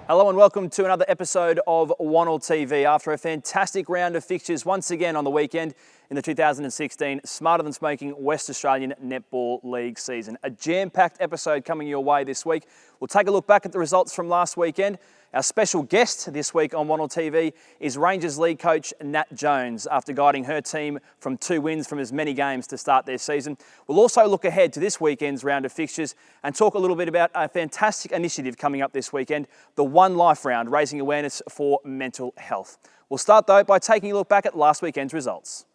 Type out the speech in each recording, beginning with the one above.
Hello and welcome to another episode of WANL TV. After a fantastic round of fixtures once again on the weekend in the 2016 Smarter Than Smoking West Australian Netball League season. A jam-packed episode coming your way this week. We'll take a look back at the results from last weekend. Our special guest this week on WANL TV is Rangers league coach Nat Jones, after guiding her team from 2 wins from as many games to start their season. We'll also look ahead to this weekend's round of fixtures and talk a little bit about a fantastic initiative coming up this weekend, the One Life Round, raising awareness for mental health. We'll start though by taking a look back at last weekend's results.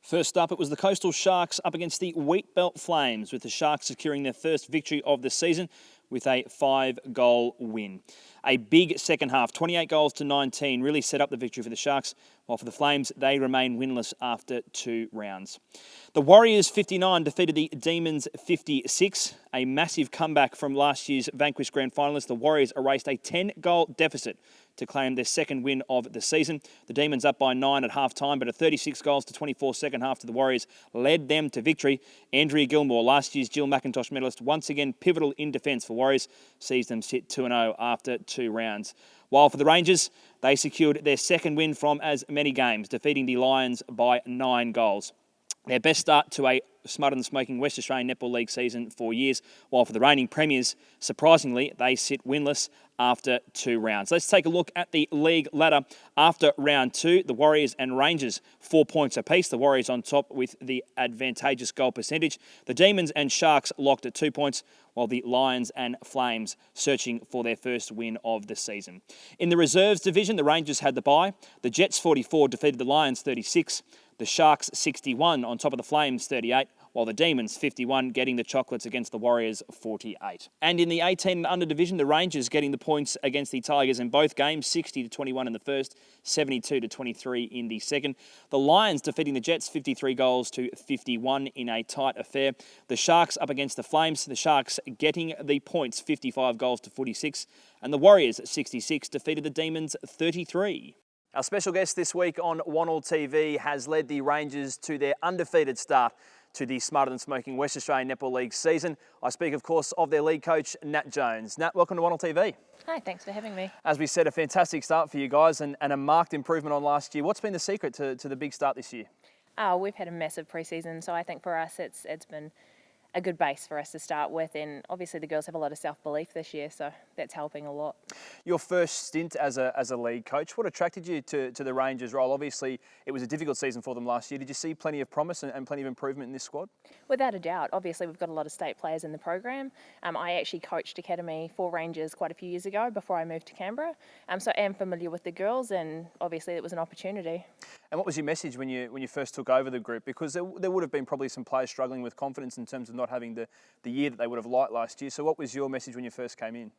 First up, it was the Coastal Sharks up against the Wheatbelt Flames, with the Sharks securing their first victory of the season with a 5-goal win. A big second half, 28 goals to 19, really set up the victory for the Sharks, while for the Flames, they remain winless after 2 rounds. The Warriors 59 defeated the Demons 56, a massive comeback from last year's vanquished grand finalists. The Warriors erased a 10-goal deficit to claim their second win of the season. The Demons up by 9 at half-time, but a 36 goals to 24 second half to the Warriors led them to victory. Andrea Gilmore, last year's Jill McIntosh medalist, once again pivotal in defence for Warriors, sees them sit 2-0 after 2 rounds. While for the Rangers, they secured their second win from as many games, defeating the Lions by 9 goals. Their best start to a Smarter Than Smoking West Australian Netball League season for years, while for the reigning premiers, surprisingly, they sit winless after 2 rounds. Let's take a look at the league ladder after round 2. The Warriors and Rangers 4 points apiece. The Warriors on top with the advantageous goal percentage. The Demons and Sharks locked at 2 points, while the Lions and Flames searching for their first win of the season. In the reserves division, the Rangers had the bye. The Jets 44 defeated the Lions 36. The Sharks 61 on top of the Flames 38, while the Demons 51 getting the chocolates against the Warriors 48. And in the 18 and under division, the Rangers getting the points against the Tigers in both games, 60-21 in the first, 72-23 in the second. The Lions defeating the Jets 53 goals to 51 in a tight affair. The Sharks up against the Flames, the Sharks getting the points 55 goals to 46, and the Warriors 66 defeated the Demons 33. Our special guest this week on WANL TV has led the Rangers to their undefeated start to the Smarter Than Smoking West Australian Netball League season. I speak, of course, of their league coach, Nat Jones. Nat, welcome to WANL TV. Hi, thanks for having me. As we said, a fantastic start for you guys and a marked improvement on last year. What's been the secret to the big start this year? We've had a massive pre-season, so I think for us it's been a good base for us to start with, and obviously the girls have a lot of self-belief this year, so that's helping a lot. Your first stint as a league coach, what attracted you to the Rangers role? Obviously, it was a difficult season for them last year. Did you see plenty of promise and plenty of improvement in this squad? Without a doubt. Obviously, we've got a lot of state players in the program. I actually coached Academy for Rangers quite a few years ago before I moved to Canberra, so I am familiar with the girls, and obviously it was an opportunity. And what was your message when you first took over the group? Because there would have been probably some players struggling with confidence in terms of not having the year that they would have liked last year. So what was your message when you first came in?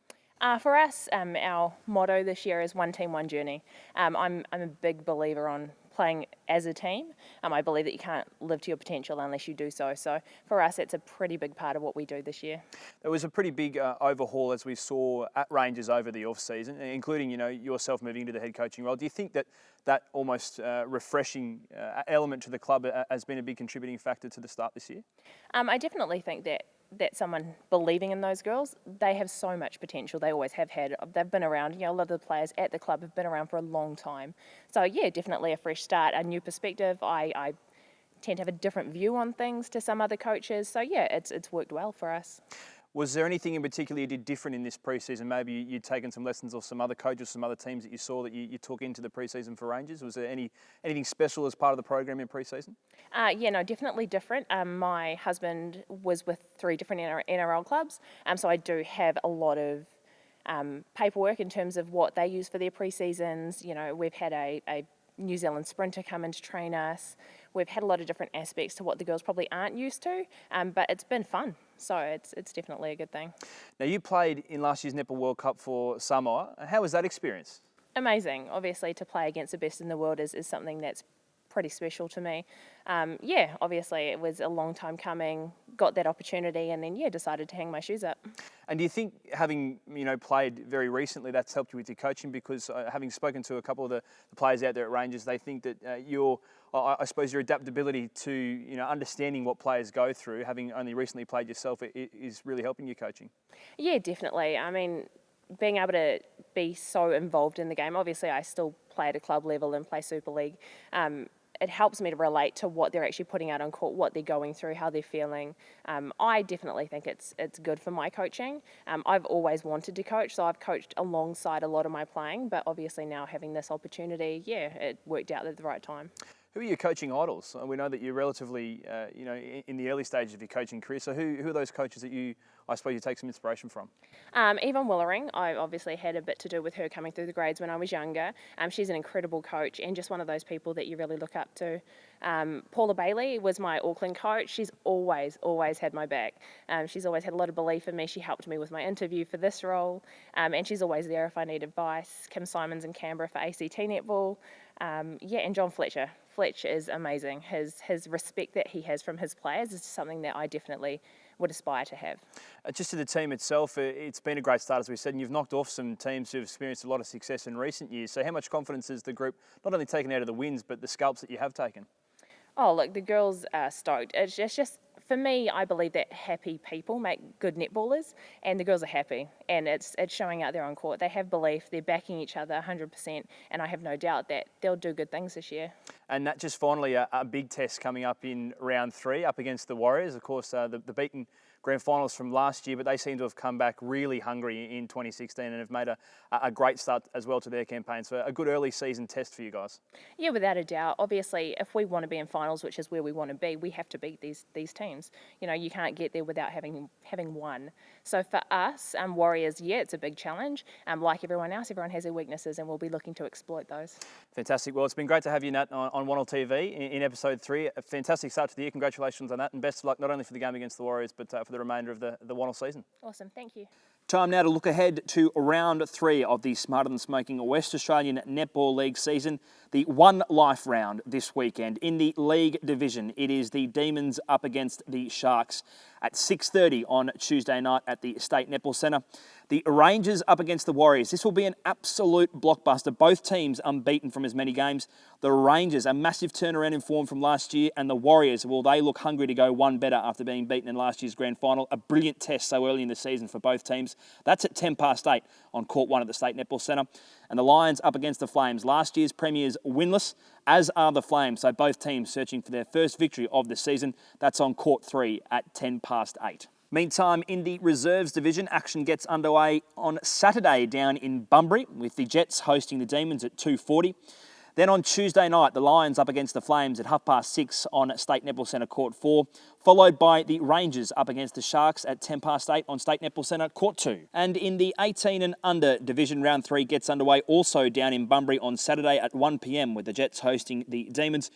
For us, our motto this year is one team, one journey. I'm a big believer on playing as a team. I believe that you can't live to your potential unless you do so. So for us, it's a pretty big part of what we do this year. There was a pretty big overhaul, as we saw at Rangers over the off-season, including yourself moving into the head coaching role. Do you think that almost refreshing element to the club has been a big contributing factor to the start this year? I definitely think that someone believing in those girls, they have so much potential. They always have had. They've been around. A lot of the players at the club have been around for a long time. So yeah, definitely a fresh start, a new perspective. I tend to have a different view on things to some other coaches. So yeah, it's worked well for us. Was there anything in particular you did different in this pre-season? Maybe you'd taken some lessons off some other coaches, some other teams that you saw that you took into the pre-season for Rangers? Was there anything special as part of the program in pre-season? No, definitely different. My husband was with 3 different NRL clubs, so I do have a lot of paperwork in terms of what they use for their pre-seasons. We've had a New Zealand sprinter come in to train us. We've had a lot of different aspects to what the girls probably aren't used to, but it's been fun. So it's definitely a good thing. Now, you played in last year's Netball World Cup for Samoa. How was that experience? Amazing. Obviously, to play against the best in the world is something that's pretty special to me. Obviously, it was a long time coming, got that opportunity, and then, decided to hang my shoes up. And do you think having, played very recently, that's helped you with your coaching? Because having spoken to a couple of the players out there at Rangers, they think that your adaptability to, understanding what players go through, having only recently played yourself, is really helping your coaching. Yeah, definitely. I mean, being able to be so involved in the game. Obviously, I still play at a club level and play Super League. It helps me to relate to what they're actually putting out on court, what they're going through, how they're feeling. I definitely think it's good for my coaching. I've always wanted to coach, so I've coached alongside a lot of my playing, but obviously now having this opportunity, it worked out at the right time. Who are your coaching idols? We know that you're relatively, in the early stages of your coaching career. So who are those coaches that I suppose you take some inspiration from? Yvonne Willering, I obviously had a bit to do with her coming through the grades when I was younger. She's an incredible coach and just one of those people that you really look up to. Paula Bailey was my Auckland coach. She's always had my back. She's always had a lot of belief in me. She helped me with my interview for this role, and she's always there if I need advice. Kim Simons in Canberra for ACT netball. And John Fletcher. Fletch is amazing. His respect that he has from his players is something that I definitely would aspire to have. Just to the team itself, it's been a great start, as we said, and you've knocked off some teams who've experienced a lot of success in recent years. So how much confidence has the group not only taken out of the wins, but the scalps that you have taken? Oh, look, the girls are stoked. It's just for me, I believe that happy people make good netballers, and the girls are happy, and it's showing out there on court. They have belief, they're backing each other 100%, and I have no doubt that they'll do good things this year. And that just finally a big test coming up in round 3 up against the Warriors. Of course, the beaten grand finals from last year, but they seem to have come back really hungry in 2016 and have made a great start as well to their campaign. So a good early season test for you guys. Yeah, without a doubt. Obviously, if we want to be in finals, which is where we want to be, we have to beat these teams. You can't get there without having won. So for us, Warriors, it's a big challenge. Like everyone else, everyone has their weaknesses, and we'll be looking to exploit those. Fantastic. Well, it's been great to have you, Nat, on WANL TV in episode 3. A fantastic start to the year. Congratulations on that, and best of luck not only for the game against the Warriors, but for the remainder of the WANL season. Awesome. Thank you. Time now to look ahead to round 3 of the Smarter Than Smoking West Australian Netball League season. The One Life round this weekend. In the league division, it is the Demons up against the Sharks at 6:30 on Tuesday night at the State Netball Centre. The Rangers up against the Warriors. This will be an absolute blockbuster. Both teams unbeaten from as many games. The Rangers, a massive turnaround in form from last year, and the Warriors, well, they look hungry to go one better after being beaten in last year's grand final. A brilliant test so early in the season for both teams. That's at 8:10 on Court 1 at the State Netball Centre. And the Lions up against the Flames. Last year's premiers winless, as are the Flames. So both teams searching for their first victory of the season. That's on Court 3 at 8:10. Meantime, in the reserves division, action gets underway on Saturday down in Bunbury, with the Jets hosting the Demons at 2:40. Then on Tuesday night, the Lions up against the Flames at 6:30 on State Netball Centre Court 4, followed by the Rangers up against the Sharks at 8:10 on State Netball Centre Court 2. And in the 18 and under division, round 3 gets underway also down in Bunbury on Saturday at 1 p.m, with the Jets hosting the Demons.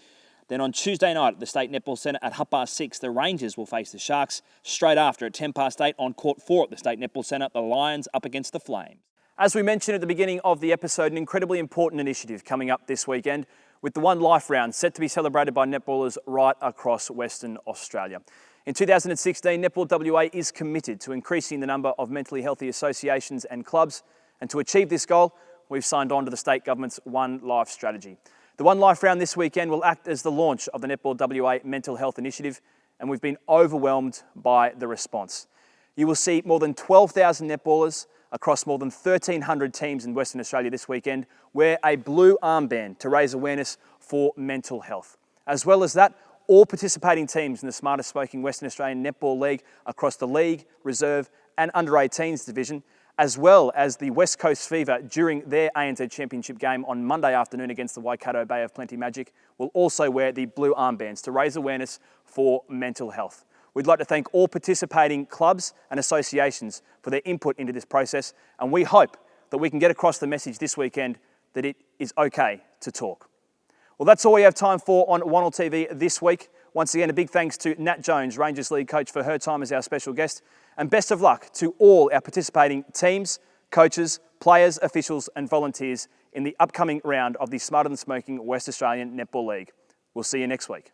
Then on Tuesday night at the State Netball Centre at 6:30, the Rangers will face the Sharks. Straight after at 8:10 on Court 4 at the State Netball Centre, the Lions up against the Flames. As we mentioned at the beginning of the episode, an incredibly important initiative coming up this weekend with the One Life round set to be celebrated by netballers right across Western Australia. In 2016, Netball WA is committed to increasing the number of mentally healthy associations and clubs, and to achieve this goal, we've signed on to the state government's One Life strategy. The One Life round this weekend will act as the launch of the Netball WA Mental Health Initiative, and we've been overwhelmed by the response. You will see more than 12,000 netballers across more than 1,300 teams in Western Australia this weekend wear a blue armband to raise awareness for mental health. As well as that, all participating teams in the Smarter Smoking Western Australian Netball League across the League, Reserve and Under-18s division, as well as the West Coast Fever during their ANZ Championship game on Monday afternoon against the Waikato Bay of Plenty Magic, will also wear the blue armbands to raise awareness for mental health. We'd like to thank all participating clubs and associations for their input into this process, and we hope that we can get across the message this weekend that it is okay to talk. Well, that's all we have time for on WANL TV this week. Once again, a big thanks to Nat Jones, Rangers league coach, for her time as our special guest, and best of luck to all our participating teams, coaches, players, officials and volunteers in the upcoming round of the Smarter Than Smoking West Australian Netball League. We'll see you next week.